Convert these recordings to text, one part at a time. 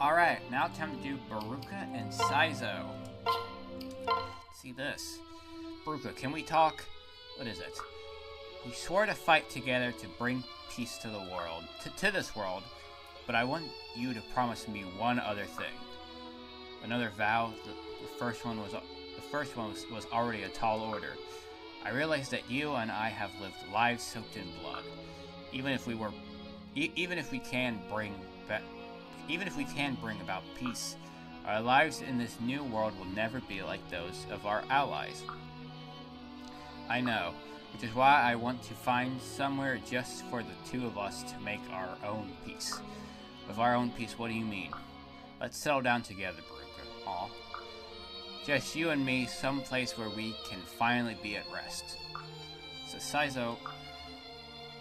Alright, now time to do Baruka and Saizo. See this. Baruka, can we talk? What is it? We swore to fight together to bring peace to the world, to this world, but I want you to promise me one other thing. Another vow. The first one was already a tall order. I realize that you and I have lived lives soaked in blood. Even if we can bring about peace, our lives in this new world will never be like those of our allies. I know, which is why I want to find somewhere just for the two of us to make our own peace. With our own peace, what do you mean? Let's settle down together, Baruka. Aw. Just you and me, someplace where we can finally be at rest. So Saizo,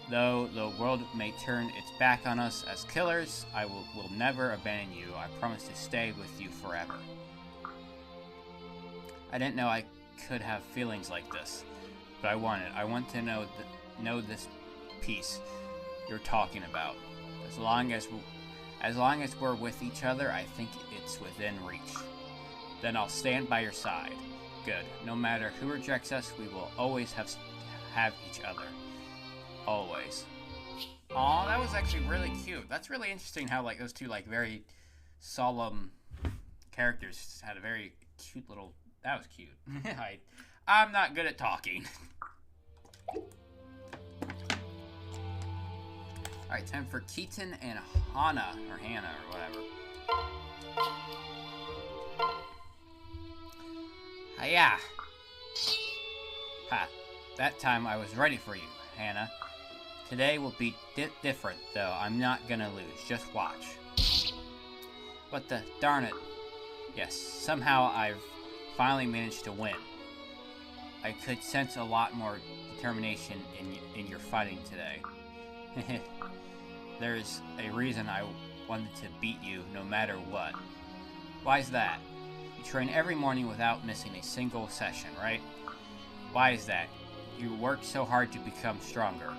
though the world may turn its back on us as killers, I will never abandon you. I promise to stay with you forever. I didn't know I could have feelings like this, but I want it. I want to know this peace you're talking about. As long as we're with each other, I think it's within reach. Then I'll stand by your side. Good. No matter who rejects us, we will always have each other. Always. Aw, that was actually really cute. That's really interesting how those two very solemn characters had a very cute little. That was cute. I'm not good at talking. Alright, time for Keaton and Hannah or whatever. Hiya! Ha! That time I was ready for you, Hannah. Today will be different, though. I'm not gonna lose. Just watch. What the darn it? Yes, somehow I've finally managed to win. I could sense a lot more determination in your fighting today. There's a reason I wanted to beat you no matter what. Why's that? You train every morning without missing a single session, right? Why is that? You work so hard to become stronger.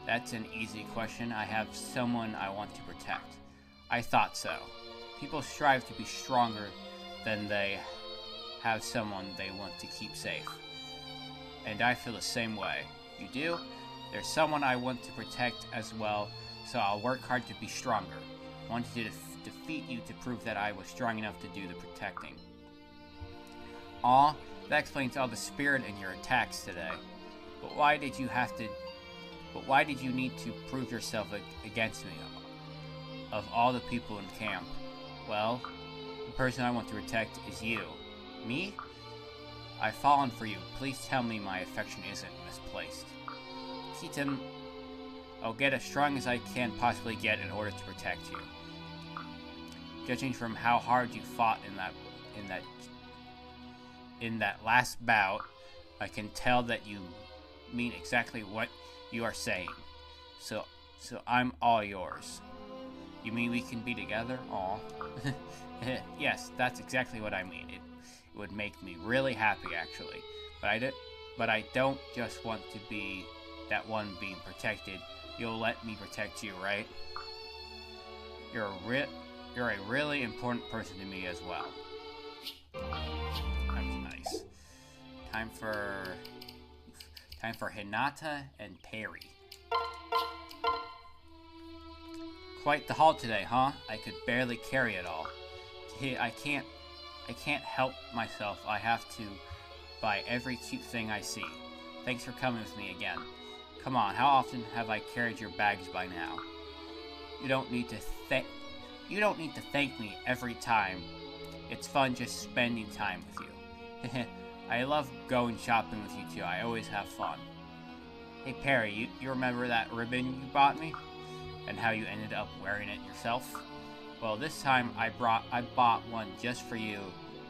That's an easy question. I have someone I want to protect. I thought so. People strive to be stronger than they have someone they want to keep safe. And I feel the same way. You do? There's someone I want to protect as well, so I'll work hard to be stronger. I wanted to defeat you to prove that I was strong enough to do the protecting. Aw, that explains all the spirit in your attacks today. But why did you need to prove yourself against me? Of all the people in camp, well, the person I want to protect is you. Me? I've fallen for you. Please tell me my affection isn't misplaced. Keaton, I'll get as strong as I can possibly get in order to protect you. Judging from how hard you fought in that last bout, I can tell that you mean exactly what you are saying. So I'm all yours. You mean we can be together? Aw. Yes, that's exactly what I mean. It would make me really happy, actually. But I don't just want to be that one being protected. You'll let me protect you, right? You're a really important person to me as well. That was nice. Time for Hinata and Perry. Quite the haul today, huh? I could barely carry it all. I can't help myself. I have to buy every cute thing I see. Thanks for coming with me again. Come on, how often have I carried your bags by now? You don't need to thank me every time. It's fun just spending time with you. I love going shopping with you too. I always have fun. Hey Perry, you remember that ribbon you bought me? And how you ended up wearing it yourself? Well, this time I bought one just for you.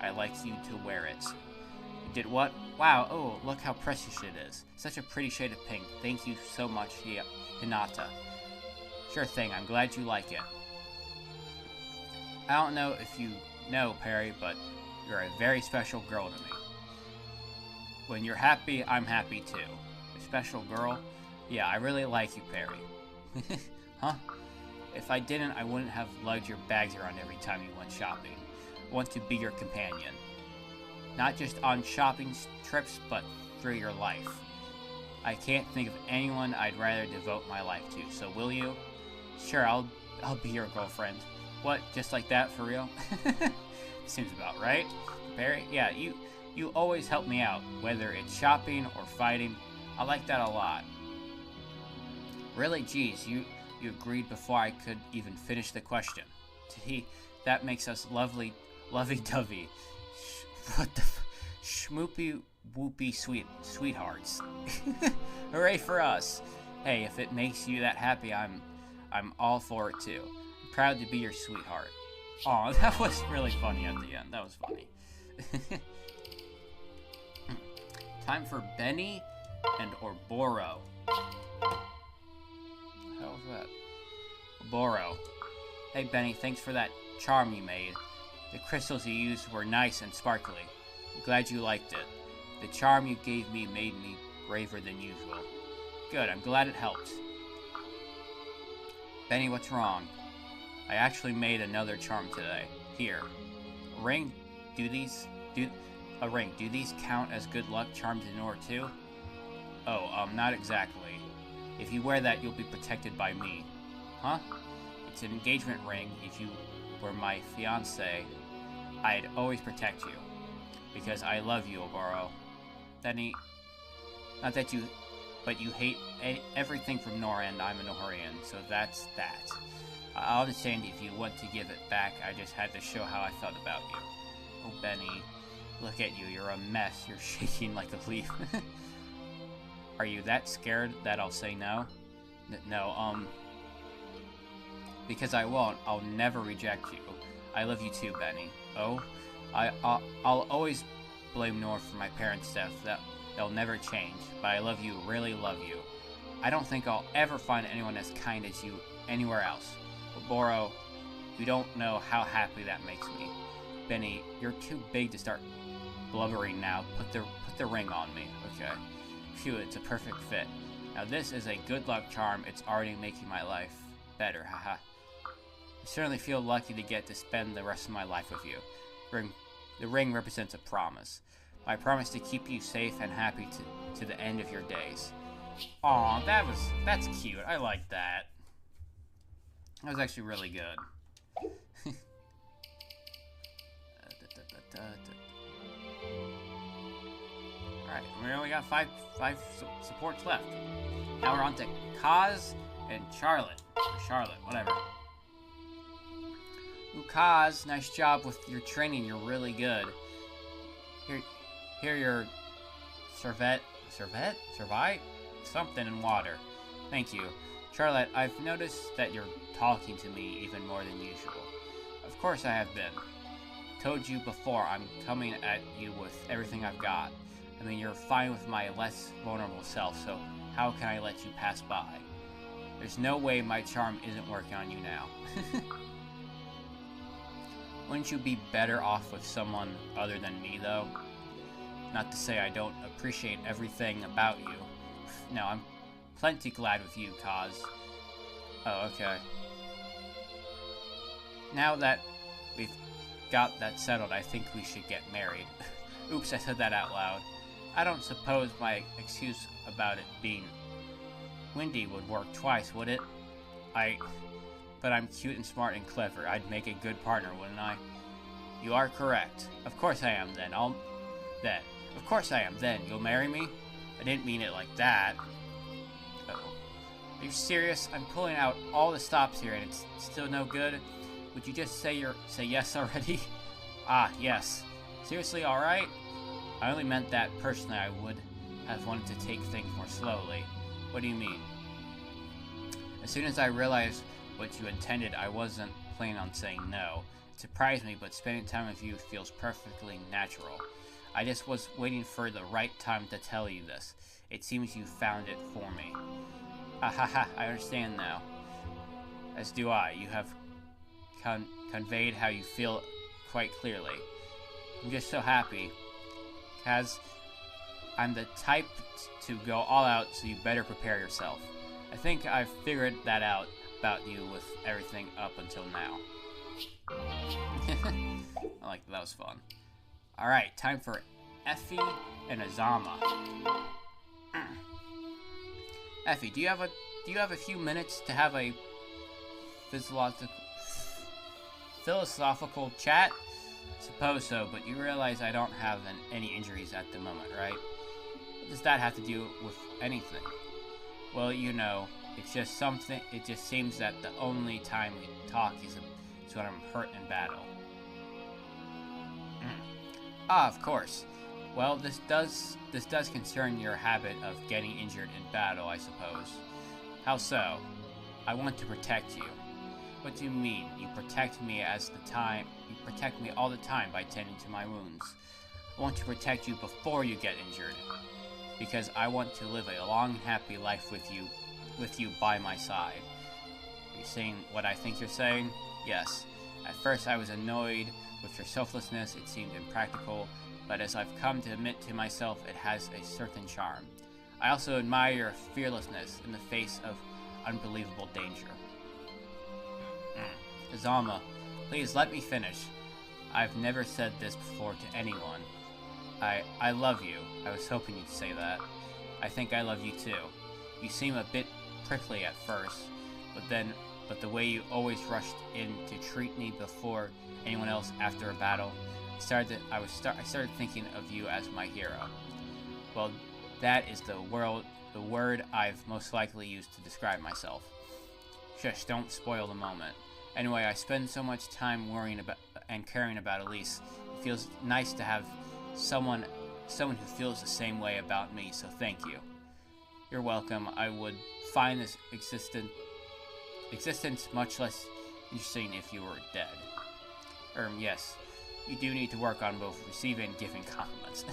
I'd like you to wear it. You did what? Wow, oh, look how precious it is. Such a pretty shade of pink. Thank you so much, Hinata. Sure thing, I'm glad you like it. I don't know if you know, Perry, but you're a very special girl to me. When you're happy, I'm happy too. A special girl? Yeah, I really like you, Perry. Huh? If I didn't, I wouldn't have lugged your bags around every time you went shopping. I want to be your companion. Not just on shopping trips, but through your life. I can't think of anyone I'd rather devote my life to, so will you? Sure, I'll be your girlfriend. What, just like that, for real? Seems about right. Barry, yeah, you always help me out, whether it's shopping or fighting. I like that a lot. Really, geez, you agreed before I could even finish the question. Gee, that makes us lovey-dovey. What the schmoopy whoopy sweethearts. Hooray for us. Hey, if it makes you that happy, I'm all for it too. I'm proud to be your sweetheart. Aw, that was really funny at the end. That was funny. Time for Benny and Orboro. What the hell was that? Orboro. Hey Benny, thanks for that charm you made. The crystals you used were nice and sparkly. I'm glad you liked it. The charm you gave me made me braver than usual. Good, I'm glad it helped. Benny, what's wrong? I actually made another charm today. Here. A ring, do these count as good luck charms in order too? Oh, not exactly. If you wear that, you'll be protected by me. Huh? It's an engagement ring. If you were my fiancé, I'd always protect you. Because I love you, Oboro. Benny, not that you, but you hate everything from Nora, and I'm a Nohorian, so that's that. I'll understand if you want to give it back. I just had to show how I felt about you. Oh, Benny, look at you. You're a mess. You're shaking like a leaf. Are you that scared that I'll say no? No, because I won't. I'll never reject you. I love you too, Benny. Oh, I'll always blame Nora for my parents' death. They'll never change. But I love you, really love you. I don't think I'll ever find anyone as kind as you anywhere else. But Boro, you don't know how happy that makes me. Benny, you're too big to start blubbering now. Put the ring on me, okay? Phew, it's a perfect fit. Now this is a good luck charm. It's already making my life better, haha. I certainly feel lucky to get to spend the rest of my life with you. The ring represents a promise. My promise to keep you safe and happy to the end of your days. Aw, that's cute. I like that. That was actually really good. Alright, we only got five supports left. Now we're on to Kaz and Charlotte. Or Charlotte, whatever. Ooh, Kaz, nice job with your training. You're really good. Here your servette? Something in water. Thank you. Charlotte, I've noticed that you're talking to me even more than usual. Of course I have been. Told you before, I'm coming at you with everything I've got. I mean, you're fine with my less vulnerable self, so how can I let you pass by? There's no way my charm isn't working on you now. Wouldn't you be better off with someone other than me, though? Not to say I don't appreciate everything about you. No, I'm plenty glad with you, Kaz. Oh, okay. Now that we've got that settled, I think we should get married. Oops, I said that out loud. I don't suppose my excuse about it being windy would work twice, would it? But I'm cute and smart and clever. I'd make a good partner, wouldn't I? You are correct. Of course I am, then. Of course I am, then. You'll marry me? I didn't mean it like that. Uh-oh. Are you serious? I'm pulling out all the stops here and it's still no good? Would you just say yes already? Ah, yes. Seriously, alright? I only meant that personally I would have wanted to take things more slowly. What do you mean? As soon as I realized what you intended, I wasn't planning on saying no. It surprised me, but spending time with you feels perfectly natural. I just was waiting for the right time to tell you this. It seems you found it for me. Ahaha, I understand now. As do I. You have conveyed how you feel quite clearly. I'm just so happy. Kaz, I'm the type to go all out, so you better prepare yourself. I think I've figured that out. about you with everything up until now. I like that. That was fun. Alright, time for Effie and Azama. Effie, do you have a few minutes to have a philosophical chat? Suppose so, but you realize I don't have any injuries at the moment, right? What does that have to do with anything? Well, you know, it's just something. It just seems that the only time we talk is when I'm hurt in battle. Ah, of course. Well, this does concern your habit of getting injured in battle, I suppose. How so? I want to protect you. What do you mean? You protect me all the time by tending to my wounds. I want to protect you before you get injured. Because I want to live a long, happy life with you by my side. Are you saying what I think you're saying? Yes. At first I was annoyed with your selflessness, it seemed impractical, but as I've come to admit to myself, it has a certain charm. I also admire your fearlessness in the face of unbelievable danger. Azama, please let me finish. I've never said this before to anyone. I love you. I was hoping you'd say that. I think I love you too. You seem a bit prickly at first, but the way you always rushed in to treat me before anyone else after a battle, I started thinking of you as my hero. Well, that is the word I've most likely used to describe myself. Shush, don't spoil the moment. Anyway, I spend so much time worrying about and caring about Elise. It feels nice to have someone who feels the same way about me, so thank you. You're welcome. I would find this existence much less interesting if you were dead. Yes. You do need to work on both receiving and giving compliments.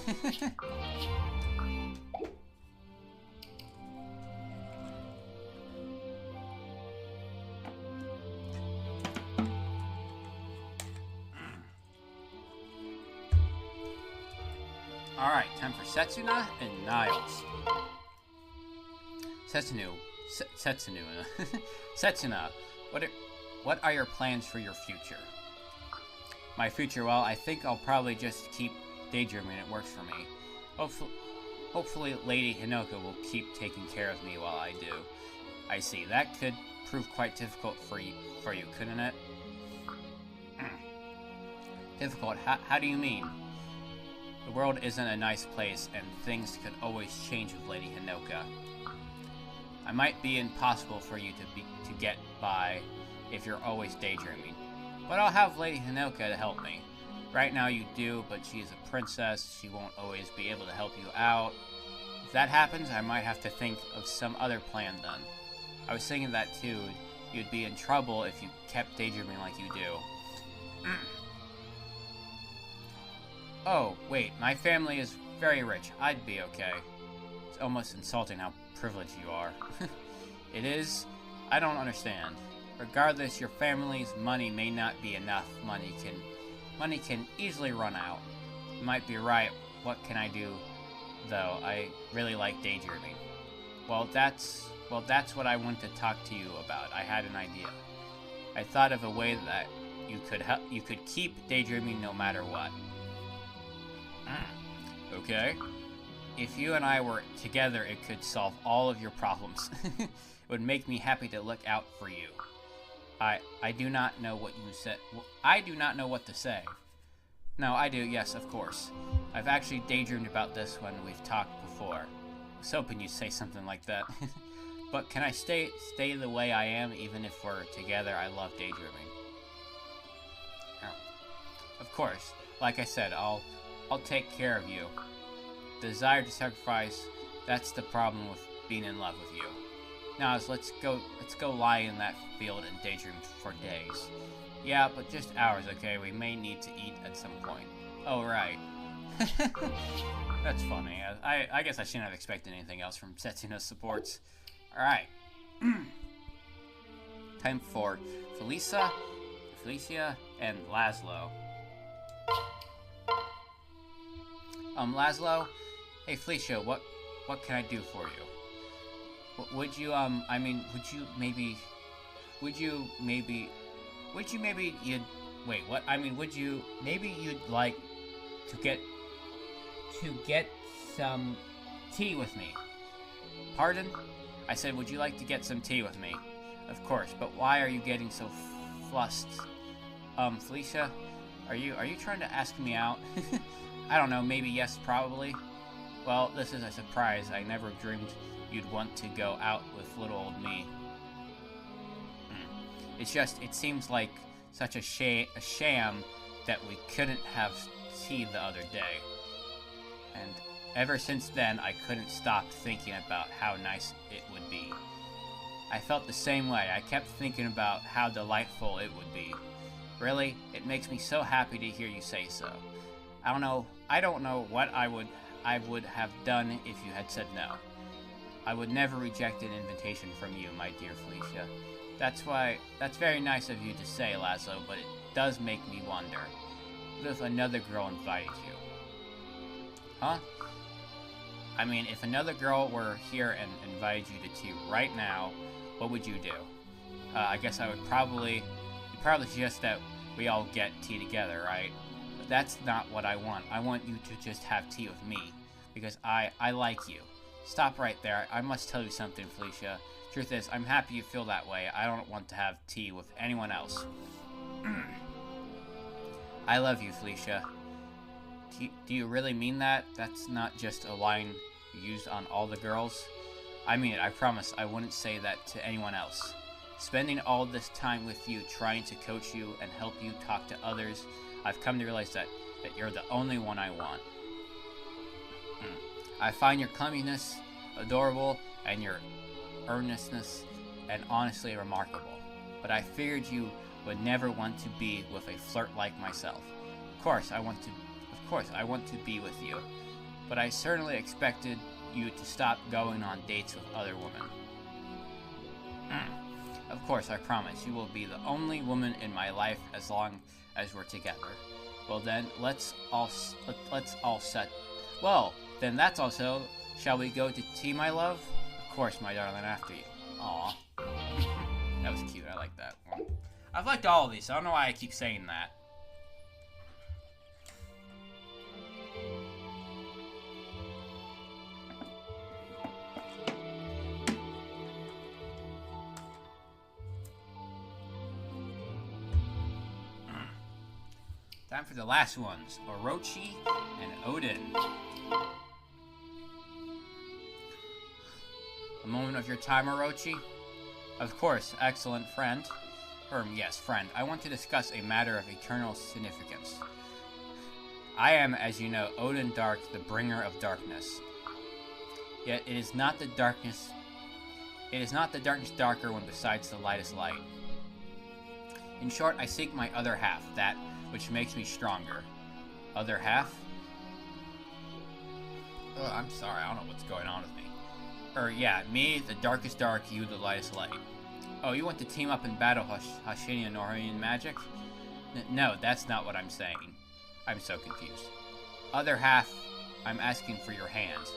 Alright, time for Setsuna and Niles. Setsuna, what are your plans for your future? My future, well, I think I'll probably just keep daydreaming. It works for me. Hopefully Lady Hinoka will keep taking care of me while I do. I see. That could prove quite difficult for you, couldn't it? Difficult? How do you mean? The world isn't a nice place, and things could always change with Lady Hinoka. I might be impossible for you to get by if you're always daydreaming. But I'll have Lady Hinoka to help me. Right now you do, but she is a princess. She won't always be able to help you out. If that happens, I might have to think of some other plan then. I was thinking that too. You'd be in trouble if you kept daydreaming like you do. Oh, wait, my family is very rich. I'd be okay. It's almost insulting how privileged you are. It is? I don't understand. Regardless, your family's money may not be enough. Money can easily run out. You might be right. What can I do, though? I really like daydreaming. Well, that's what I want to talk to you about. I had an idea. I thought of a way that you could keep daydreaming no matter what. Okay. If you and I were together, it could solve all of your problems. It would make me happy to look out for you. I do not know what you said. I do not know what to say. No, I do, yes, of course. I've actually daydreamed about this when we've talked before. I was hoping you'd say something like that. But can I stay the way I am even if we're together? I love daydreaming. Oh. Of course. Like I said, I'll take care of you. The desire to sacrifice, that's the problem with being in love with you. Now, let's go lie in that field and daydream for days. Yeah, but just hours, okay? We may need to eat at some point. Oh, right. That's funny. I guess I shouldn't have expected anything else from Setsuna's supports. Alright. Time for Felicia, and Laszlo. Laszlo? Hey, Felicia, what can I do for you? Would you would you maybe you'd wait, what? I mean, would you maybe you'd like to get some tea with me? Pardon? I said, would you like to get some tea with me? Of course, but why are you getting so flustered? Felicia, are you trying to ask me out? I don't know, maybe yes, probably. Well, this is a surprise. I never dreamed you'd want to go out with little old me. It's just, it seems like such a sham that we couldn't have tea the other day. And ever since then, I couldn't stop thinking about how nice it would be. I felt the same way. I kept thinking about how delightful it would be. Really, it makes me so happy to hear you say so. I don't know what I would have done if you had said no. I would never reject an invitation from you, my dear Felicia. That's very nice of you to say, Laszlo, but it does make me wonder. What if another girl invited you? Huh? I mean, if another girl were here and invited you to tea right now, what would you do? I guess I would you'd probably suggest that we all get tea together, right? But that's not what I want. I want you to just have tea with me, because I like you. Stop right there. I must tell you something, Felicia. Truth is, I'm happy you feel that way. I don't want to have tea with anyone else. I love you, Felicia. Do you really mean that? That's not just a line you used on all the girls? I mean it, I promise I wouldn't say that to anyone else. Spending all this time with you, trying to coach you and help you talk to others, I've come to realize that you're the only one I want. I find your cleanliness adorable and your earnestness and honestly remarkable. But I figured you would never want to be with a flirt like myself. Of course, I want to be with you. But I certainly expected you to stop going on dates with other women. Of course, I promise you will be the only woman in my life as long as we're together. Well then, let's all set. Well, then that's also. Shall we go to tea, my love? Of course, my darling, after you. Aw. That was cute. I like that one. I've liked all of these. I don't know why I keep saying that. Time for the last ones, Orochi and Odin. A moment of your time, Orochi? Of course, excellent friend. Yes, friend. I want to discuss a matter of eternal significance. I am, as you know, Odin Dark, the bringer of darkness. Yet it is not the darkness darker when besides the light is light. In short, I seek my other half, that which makes me stronger. Other half? Oh, I'm sorry, I don't know what's going on with me. Yeah, me, the darkest dark, you, the lightest light. Oh, you want to team up and battle Hashini and Norian magic? No, that's not what I'm saying. I'm so confused. Other half, I'm asking for your hand.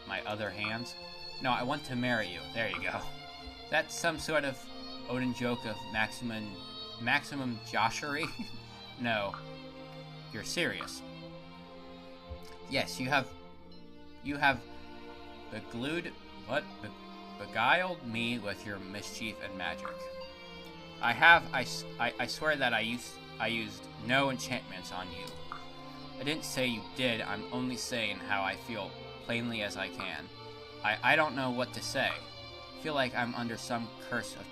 My other hand? No, I want to marry you. There you go. That's some sort of Odin joke of maximum joshery? No. You're serious. Yes, you have beguiled me with your mischief and magic. I swear that I used no enchantments on you. I didn't say you did, I'm only saying how I feel plainly as I can. I don't know what to say. I feel like I'm under some curse of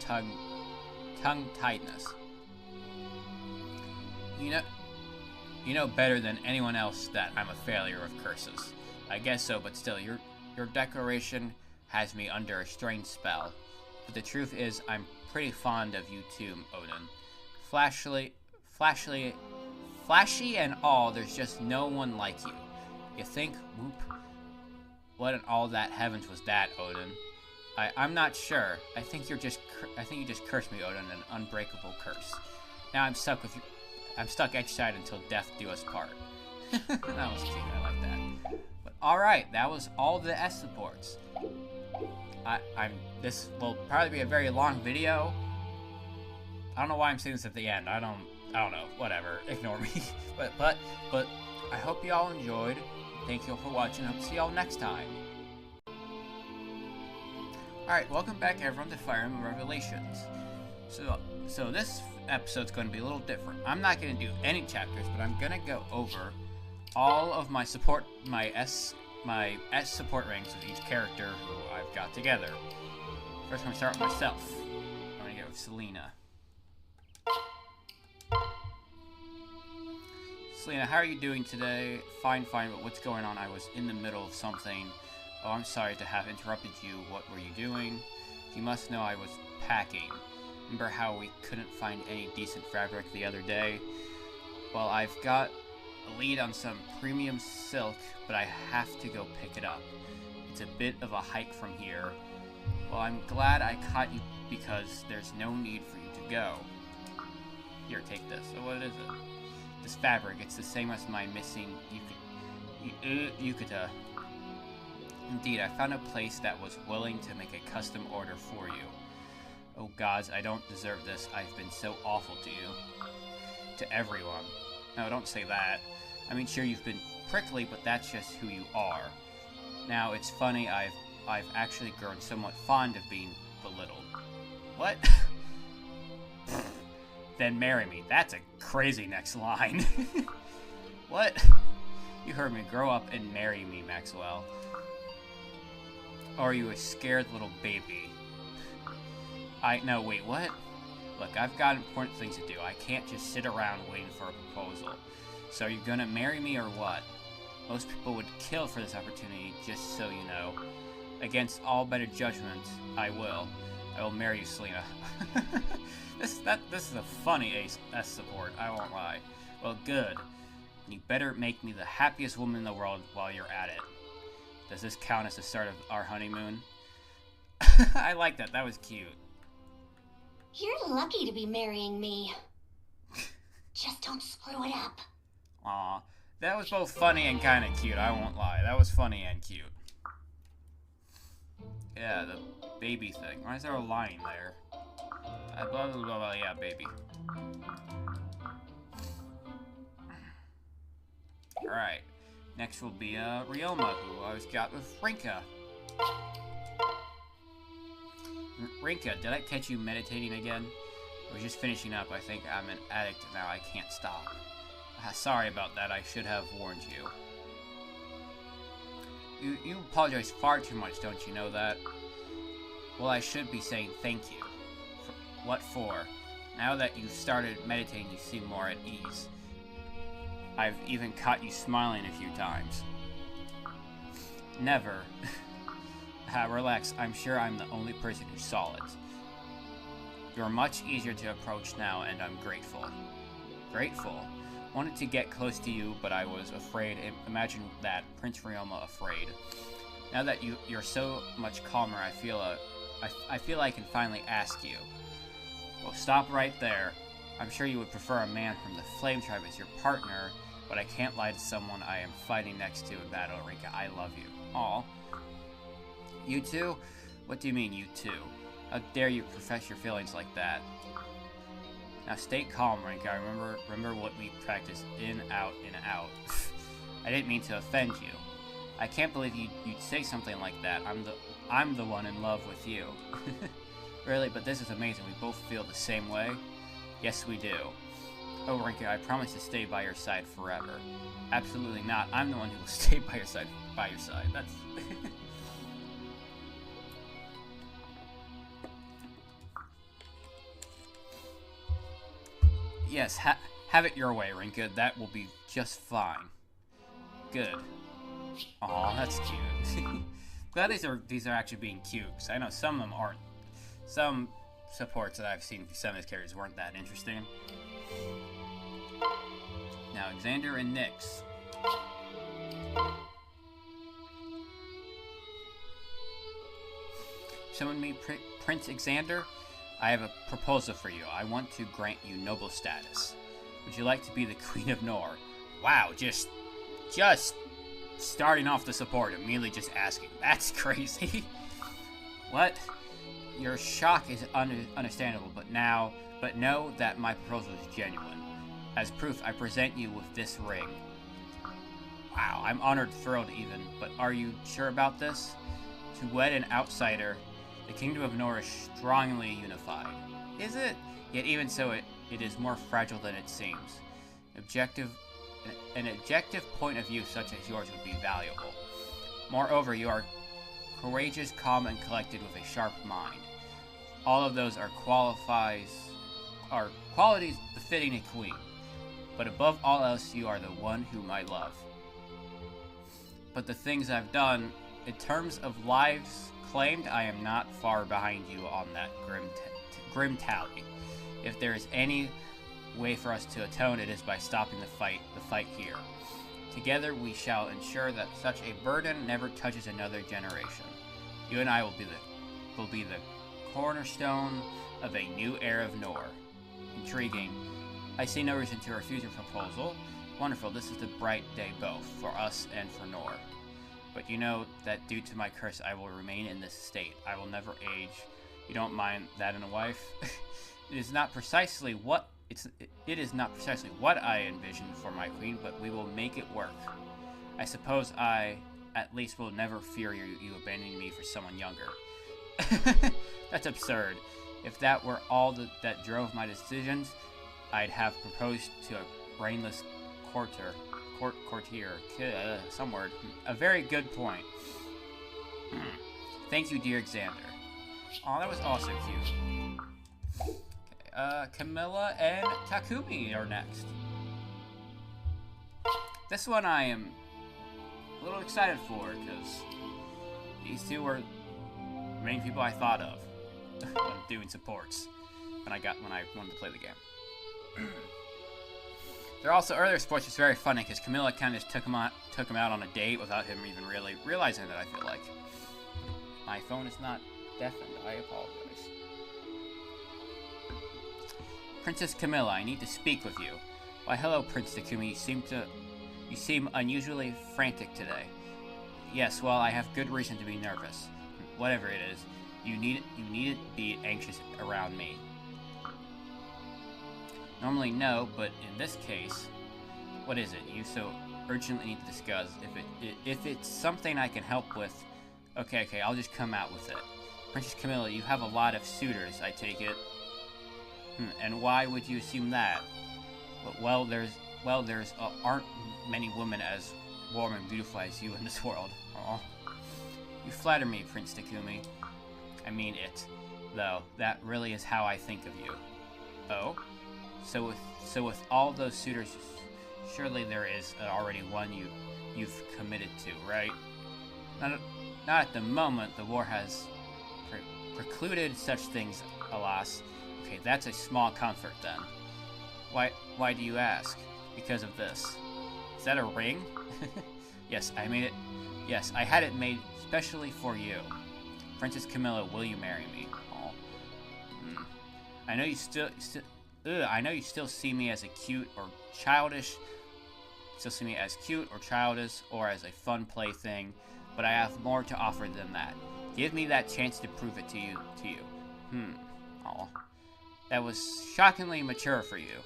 tongue-tiedness. You know better than anyone else that I'm a failure of curses. I guess so, but still, your declaration has me under a strange spell. But the truth is, I'm pretty fond of you too, Odin. Flashy and all, there's just no one like you. You think, whoop, what in all that heavens was that, Odin? I'm not sure. I think you just cursed me, Odin, an unbreakable curse. Now I'm stuck edge-side until death do us part. That was cute, I like that. But alright, that was all the S supports. This will probably be a very long video, I don't know why I'm saying this at the end. I don't know. Whatever. Ignore me. but I hope you all enjoyed. Thank you all for watching. Hope to see y'all next time. Alright, welcome back everyone to Fire Emblem Revelations. So this episode's going to be a little different. I'm not going to do any chapters, but I'm going to go over all of my S support ranks of each character who I've got together. First, I'm going to start with myself. I'm going to go with Selena. Selena, how are you doing today? Fine, but what's going on? I was in the middle of something. Oh, I'm sorry to have interrupted you. What were you doing? You must know I was packing. Remember how we couldn't find any decent fabric the other day? Well, I've got a lead on some premium silk, but I have to go pick it up. It's a bit of a hike from here. Well, I'm glad I caught you because there's no need for you to go. Here, take this. So what is it? This fabric. It's the same as my missing yukata. Indeed, I found a place that was willing to make a custom order for you. Oh gods, I don't deserve this. I've been so awful to you. To everyone. No, don't say that. I mean, sure, you've been prickly, but that's just who you are. Now, it's funny, I've actually grown somewhat fond of being belittled. What? Then marry me. That's a crazy next line. What? You heard me. Grow up and marry me, Maxwell. Or are you a scared little baby? No, wait, what? Look, I've got important things to do. I can't just sit around waiting for a proposal. So are you gonna marry me or what? Most people would kill for this opportunity, just so you know. Against all better judgment, I will. I will marry you, Selena. This is a funny S support, I won't lie. Well, good. You better make me the happiest woman in the world while you're at it. Does this count as the start of our honeymoon? I like that. That was cute. You're lucky to be marrying me. Just don't screw it up. Aw, that was both funny and kind of cute, I won't lie. That was funny and cute. Yeah, the baby thing. Why is there a line there? Blah, blah, blah, blah, yeah, baby. Alright. Next will be Ryoma, who I was got with Rinka. Rinka, did I catch you meditating again? I was just finishing up. I think I'm an addict now. I can't stop. Sorry about that. I should have warned you. You apologize far too much, don't you know that? Well, I should be saying thank you. What for? Now that you've started meditating, you seem more at ease. I've even caught you smiling a few times. Never. Relax, I'm sure I'm the only person who saw it. You're much easier to approach now, and I'm grateful. Grateful? Wanted to get close to you, but I was afraid. Imagine that, Prince Ryoma afraid. Now that you're so much calmer, I feel I can finally ask you. Well, stop right there. I'm sure you would prefer a man from the Flame Tribe as your partner, but I can't lie to someone I am fighting next to in battle, Rinka. I love you. Aw. You too? What do you mean, you too? How dare you profess your feelings like that? Now stay calm, Rinka. Remember what we practiced in, out, in, out. I didn't mean to offend you. I can't believe you'd say something like that. I'm the one in love with you. Really, but this is amazing. We both feel the same way? Yes, we do. Oh, Rinka, I promise to stay by your side forever. Absolutely not. I'm the one who will stay by your side. That's... Yes, have it your way, Rinka. That will be just fine. Good. Aw, that's cute. Glad these are actually being cute, because I know some of them aren't. Some supports that I've seen for some of these characters weren't that interesting. Now, Xander and Nyx. Summon me, Prince Xander. I have a proposal for you. I want to grant you noble status. Would you like to be the Queen of Nor? Wow, just starting off the support, immediately just asking. That's crazy. What? Your shock is understandable, but now, But know that my proposal is genuine. As proof, I present you with this ring. Wow, I'm honored, thrilled even, but are you sure about this? To wed an outsider, the Kingdom of Nor is strongly unified. Is it? Yet even so, it is more fragile than it seems. An objective point of view such as yours would be valuable. Moreover, you are courageous, calm, and collected with a sharp mind. All of those are qualities befitting a queen. But above all else, you are the one whom I love. But the things I've done, in terms of lives claimed, I am not far behind you on that grim tally. If there is any way for us to atone, it is by stopping the fight here. Together we shall ensure that such a burden never touches another generation. You and I will be the cornerstone of a new era of Nor. Intriguing. I see no reason to refuse your proposal. Wonderful, this is the bright day both, for us and for Nor. But you know that due to my curse I will remain in this state. I will never age. You don't mind that in a wife? It is not precisely what I envisioned for my queen, but we will make it work. I suppose I, at least, will never fear you abandoning me for someone younger. That's absurd. If that were all that drove my decisions, I'd have proposed to a brainless courtier, some word. A very good point. Thank you, dear Xander. Aw, that was also cute. Okay, Camilla and Takumi are next. This one I am a little excited for, because these two were the main people I thought of when doing supports when I wanted to play the game. There are also earlier sports just very funny because Camilla kind of just took him out on a date without him even really realizing it. I feel like my phone is not deafened. I apologize. Princess Camilla, I need to speak with you. Why, hello, Prince Takumi. You seem unusually frantic today. Yes, well, I have good reason to be nervous. Whatever it is, you needn't be anxious around me. Normally no, but in this case, what is it you so urgently need to discuss? If it's something I can help with, okay, I'll just come out with it. Princess Camilla, you have a lot of suitors, I take it. And why would you assume that? Well, aren't many women as warm and beautiful as you in this world. Aww. You flatter me, Prince Takumi. I mean it, though. That really is how I think of you. Oh? So with all those suitors, surely there is already one you've committed to, right? Not at the moment. The war has precluded such things, alas. Okay, that's a small comfort then. Why do you ask? Because of this. Is that a ring? Yes, I made it. Yes, I had it made specially for you. Princess Camilla, will you marry me? Oh. I know you still see me as cute or childish, or as a fun plaything, but I have more to offer than that. Give me that chance to prove it to you. Aw. That was shockingly mature for you.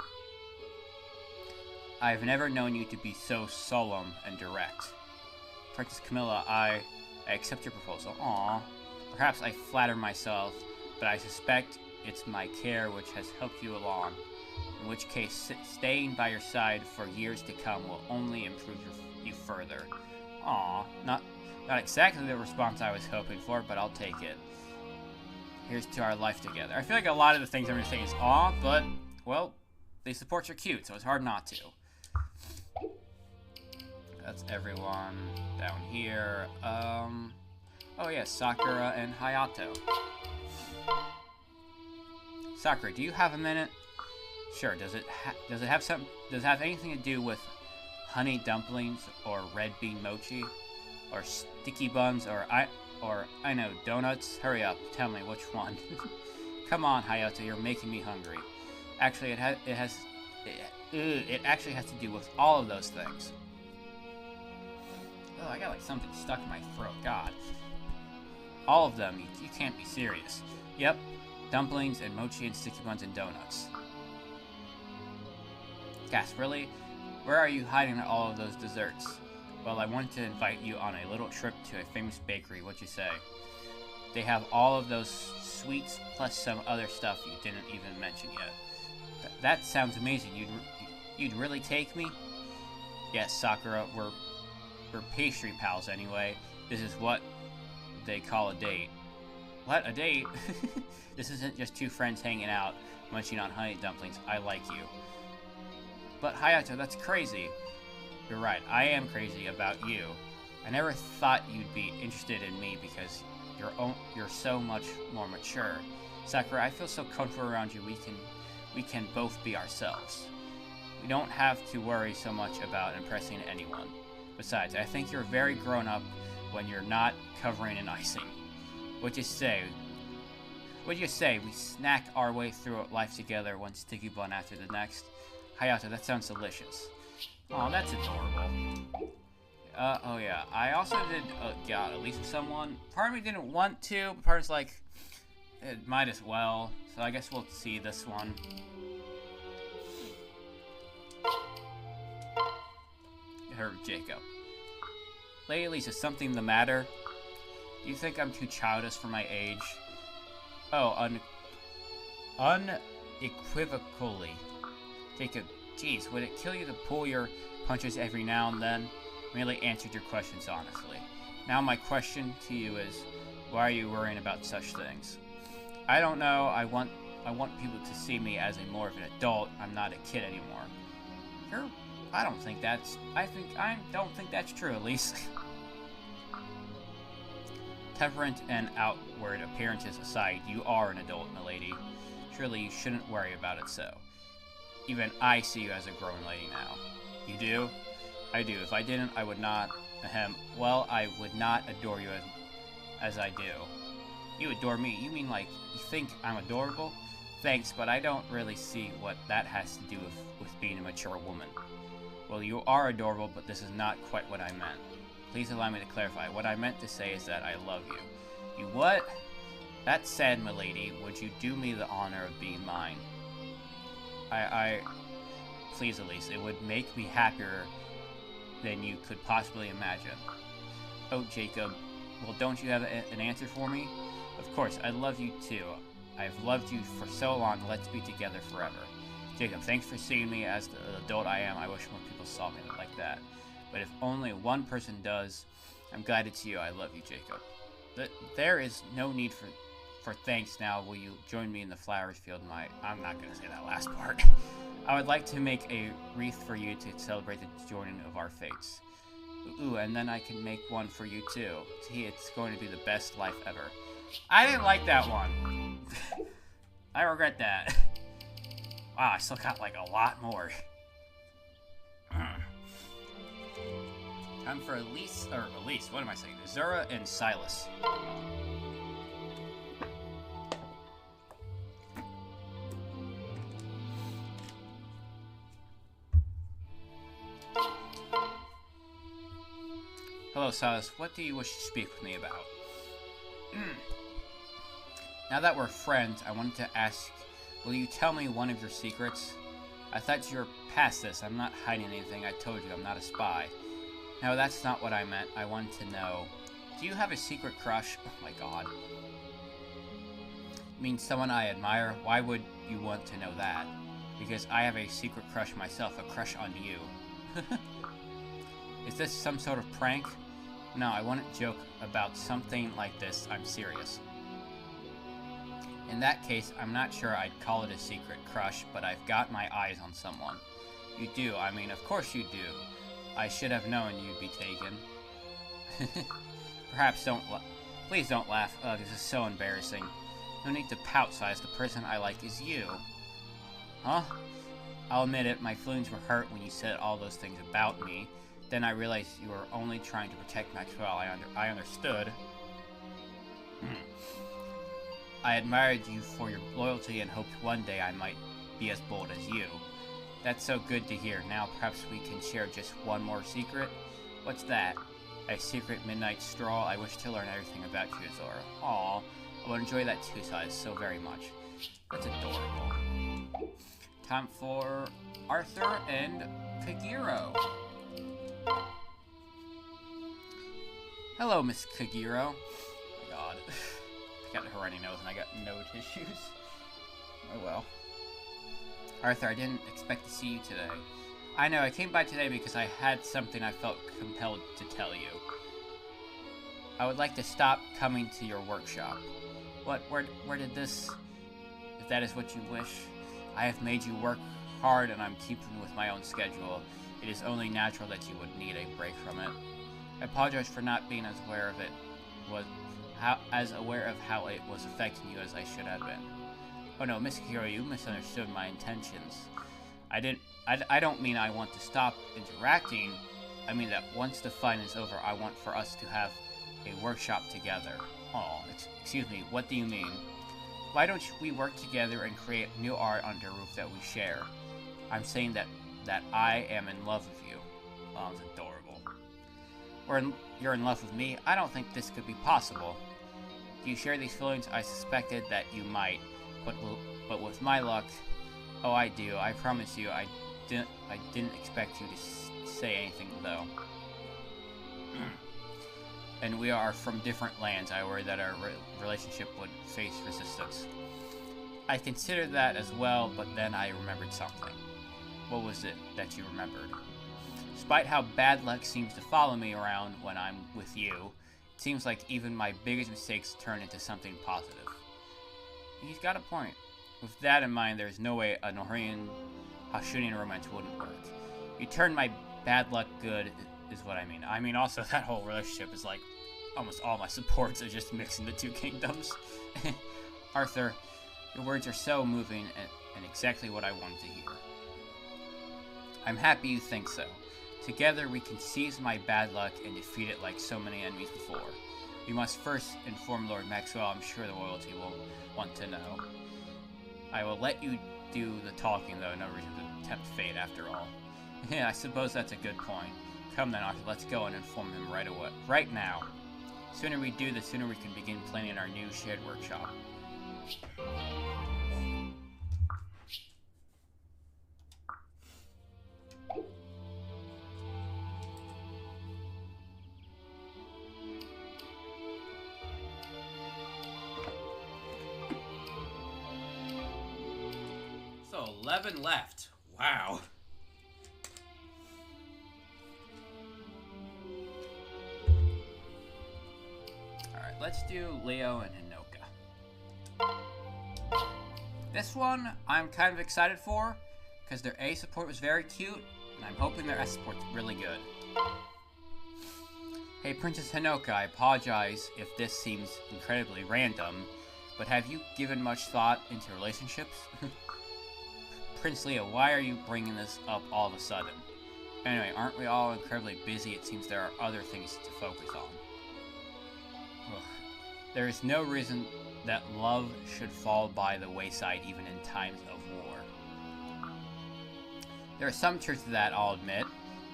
I've never known you to be so solemn and direct. Princess Camilla, I accept your proposal. Aw. Perhaps I flatter myself, but I suspect it's my care which has helped you along. In which case, staying by your side for years to come will only improve you further. Aw, not exactly the response I was hoping for, but I'll take it. Here's to our life together. I feel like a lot of the things I'm going to say is aw, but, well, these supports are cute, so it's hard not to. That's everyone down here. Oh yeah, Sakura and Hayato. Sakura, do you have a minute? Sure. Does it have anything to do with honey dumplings or red bean mochi or sticky buns or I know, donuts? Hurry up, tell me which one. Come on, Hayato, you're making me hungry. Actually, it actually has to do with all of those things. Oh, I got like something stuck in my throat. God. All of them. You can't be serious. Yep. dumplings and mochi and sticky buns and donuts. Gasp, really? Where are you hiding all of those desserts? Well, I wanted to invite you on a little trip to a famous bakery. What'd you say? They have all of those sweets plus some other stuff you didn't even mention yet. That sounds amazing. You'd really take me? Yes, Sakura, we're pastry pals anyway. This is what they call a date. What? A date? This isn't just two friends hanging out, munching on honey dumplings. I like you. But Hayato, that's crazy. You're right, I am crazy about you. I never thought you'd be interested in me because you're so much more mature. Sakura, I feel so comfortable around you. We can both be ourselves. We don't have to worry so much about impressing anyone. Besides, I think you're very grown up when you're not covering in icing. What'd you say? We snack our way through life together, one sticky bun after the next? Hayato, that sounds delicious. Oh, that's adorable. Oh yeah. I also did, at least with someone. Part of me didn't want to, but part of me's like, it might as well. So I guess we'll see this one. Her, Jacob. Lady Lisa, is something the matter? Do you think I'm too childish for my age? Oh, unequivocally. Jacob, geez, would it kill you to pull your punches every now and then? Merely answered your questions honestly. Now my question to you is, why are you worrying about such things? I don't know. I want people to see me as more of an adult. I'm not a kid anymore. I don't think that's true, at least. Temperament and outward appearances aside, you are an adult, milady. Surely you shouldn't worry about it so. Even I see you as a grown lady now. You do? I do. If I didn't, I would not. Well, I would not adore you as I do. You adore me? You mean like, you think I'm adorable? Thanks, but I don't really see what that has to do with being a mature woman. Well, you are adorable, but this is not quite what I meant. Please allow me to clarify. What I meant to say is that I love you. You what? That said, milady, would you do me the honor of being mine? Please, Elise, it would make me happier than you could possibly imagine. Oh, Jacob, well, don't you have an answer for me? Of course, I love you too. I've loved you for so long. Let's be together forever. Jacob, thanks for seeing me as the adult I am. I wish more people saw me like that. But if only one person does, I'm glad it's you. I love you, Jacob. There is no need for thanks now. Will you join me in the flowers field? I'm not going to say that last part. I would like to make a wreath for you to celebrate the joining of our fates. Ooh, and then I can make one for you too. Gee, it's going to be the best life ever. I didn't like that one. I regret that. Wow, I still got like a lot more. Time for Elise, what am I saying? Zura and Silas. Hello, Silas. What do you wish to speak with me about? Now that we're friends, I wanted to ask, will you tell me one of your secrets? I thought you were past this. I'm not hiding anything. I told you, I'm not a spy. No, that's not what I meant. I wanted to know, do you have a secret crush? Oh my god. You mean someone I admire? Why would you want to know that? Because I have a secret crush myself, a crush on you. Is this some sort of prank? No, I wouldn't joke about something like this. I'm serious. In that case, I'm not sure I'd call it a secret crush, but I've got my eyes on someone. You do? I mean, of course you do. I should have known you'd be taken. Perhaps please don't laugh. This is so embarrassing. No need to pout, Size. The person I like is you. Huh? I'll admit it, my feelings were hurt when you said all those things about me. Then I realized you were only trying to protect Maxwell. I understood. I admired you for your loyalty and hoped one day I might be as bold as you. That's so good to hear. Now perhaps we can share just one more secret? What's that? A secret midnight stroll? I wish to learn everything about you, Zora. Aw, I would enjoy that too, Size, so very much. That's adorable. Time for Arthur and Kagiro. Hello, Miss Kagiro. Oh my god. I got a runny nose and I got no tissues. Oh well. Arthur, I didn't expect to see you today. I know, I came by today because I had something I felt compelled to tell you. I would like to stop coming to your workshop. What? Where did this... If that is what you wish, I have made you work hard and I'm keeping with my own schedule. It is only natural that you would need a break from it. I apologize for not being as aware of how it was affecting you as I should have been. Oh no, Miss Kiro, you misunderstood my intentions. I don't mean I want to stop interacting. I mean that once the fun is over, I want for us to have a workshop together. Oh, excuse me, what do you mean? Why don't we work together and create new art under a roof that we share? I'm saying that I am in love with you. Oh, it's adorable. You're in love with me? I don't think this could be possible. Do you share these feelings? I suspected that you might, but with my luck, oh, I do. I promise you, I didn't expect you to say anything though. And we are from different lands. I worry that our relationship would face resistance. I considered that as well, but then I remembered something. What was it that you remembered? Despite how bad luck seems to follow me around when I'm with you, it seems like even my biggest mistakes turn into something positive. He's got a point. With that in mind, there's no way a Norwegian Hashunian romance wouldn't work. You turn my bad luck good is what I mean. I mean also that whole relationship is like almost all my supports are just mixing the two kingdoms. Arthur, your words are so moving and exactly what I wanted to hear. I'm happy you think so. Together we can seize my bad luck and defeat it like so many enemies before. We must first inform Lord Maxwell. I'm sure the royalty will want to know. I will let you do the talking though, no reason to tempt fate after all. Yeah, I suppose that's a good point. Come then, Arthur, let's go and inform him right away. Right now. The sooner we do, the sooner we can begin planning our new shared workshop. So, 11 left. Wow. Let's do Leo and Hinoka. This one I'm kind of excited for because their A support was very cute and I'm hoping their S support's really good. Hey Princess Hinoka, I apologize if this seems incredibly random, but have you given much thought into relationships? Prince Leo, why are you bringing this up all of a sudden? Anyway, aren't we all incredibly busy? It seems there are other things to focus on. Ugh. There is no reason that love should fall by the wayside even in times of war. There is some truth to that, I'll admit.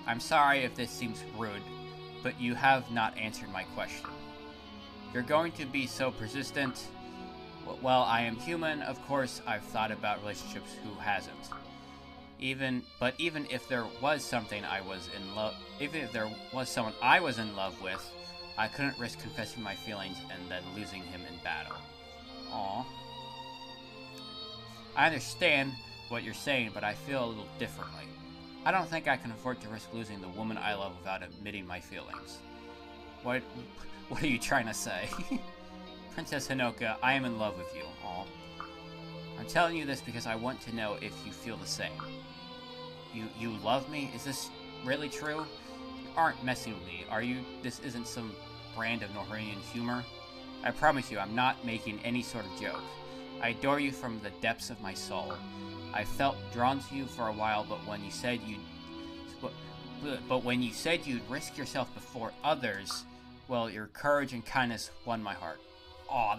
I'm sorry if this seems rude, but you have not answered my question. You're going to be so persistent. Well, I am human, of course I've thought about relationships, who hasn't? Even if there was something even if there was someone I was in love with, I couldn't risk confessing my feelings and then losing him in battle. Aww. I understand what you're saying, but I feel a little differently. I don't think I can afford to risk losing the woman I love without admitting my feelings. What are you trying to say? Princess Hinoka, I am in love with you. Aww. I'm telling you this because I want to know if you feel the same. You love me? Is this really true? Aren't messing with me, are you? This isn't some brand of Norwegian humor. I promise you, I'm not making any sort of joke. I adore you from the depths of my soul. I felt drawn to you for a while, but when you said you'd risk yourself before others, well, your courage and kindness won my heart. Aw,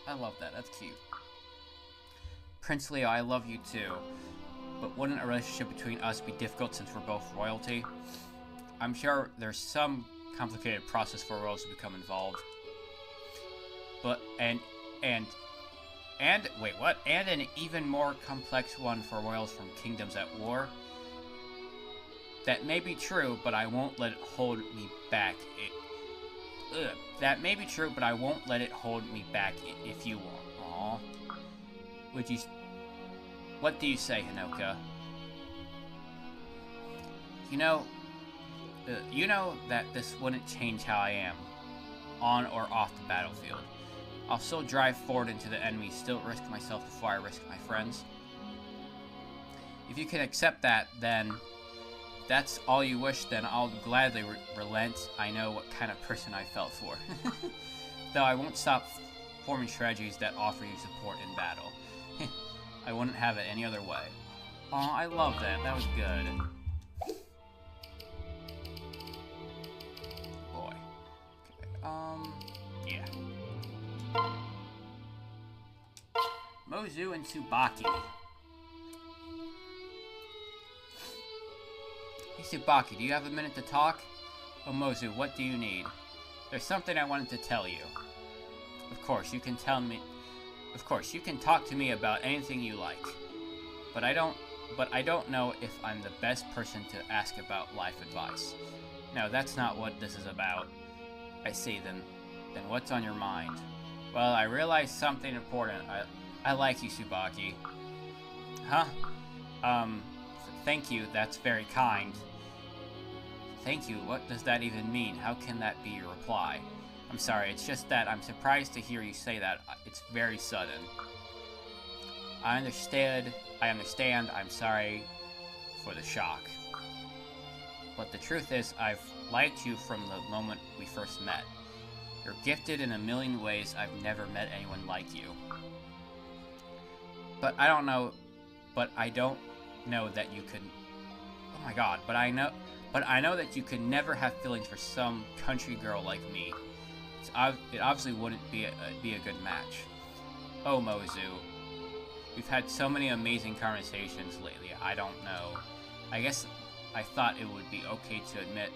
I love that. That's cute. Prince Leo, I love you too. But wouldn't a relationship between us be difficult since we're both royalty? I'm sure there's some complicated process for royals to become involved. But, and And, wait, what? And an even more complex one for royals from kingdoms at war? That may be true, but I won't let it hold me back. That may be true, but I won't let it hold me back if you won't. Aw. Would you... What do you say, Hinoka? You know that this wouldn't change how I am, on or off the battlefield. I'll still drive forward into the enemy, still risk myself before I risk my friends. If you can accept that, then that's all you wish, then I'll gladly relent. I know what kind of person I felt for. Though I won't stop forming strategies that offer you support in battle. I wouldn't have it any other way. Aw, I love that. That was good. Boy. Okay, yeah. Mozu and Tsubaki. Hey Tsubaki, do you have a minute to talk? Oh Mozu, what do you need? There's something I wanted to tell you. Of course, you can tell me... Of course, you can talk to me about anything you like. But I don't know if I'm the best person to ask about life advice. No, that's not what this is about. I see, then what's on your mind? Well, I realized something important. I like you, Tsubaki. Huh? Thank you, that's very kind. Thank you, what does that even mean? How can that be your reply? I'm sorry, it's just that I'm surprised to hear you say that. It's very sudden. I understand, I'm sorry for the shock. But the truth is, I've liked you from the moment we first met. You're gifted in a million ways. I've never met anyone like you. But I don't know that you could... Oh my god, but I know that you could never have feelings for some country girl like me. It obviously wouldn't be a good match. Oh, Mozu. We've had so many amazing conversations lately, I don't know. I guess I thought it would be okay to admit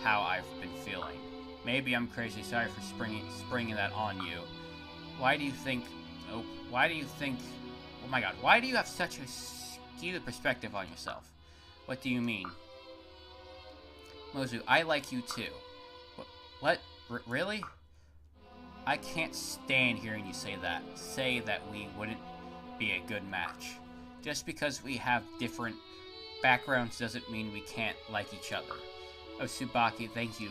how I've been feeling. Maybe I'm crazy, sorry for springing that on you. Why do you think... Oh my god, why do you have such a skewed perspective on yourself? What do you mean? Mozu, I like you too. What? Really? I can't stand hearing you say that we wouldn't be a good match. Just because we have different backgrounds doesn't mean we can't like each other. Oh, Tsubaki, thank you.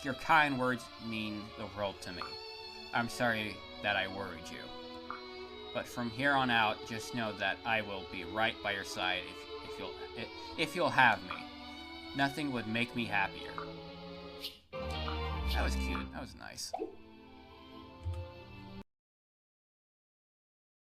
Your kind words mean the world to me. I'm sorry that I worried you. But from here on out, just know that I will be right by your side if you'll have me. Nothing would make me happier. That was cute. That was nice.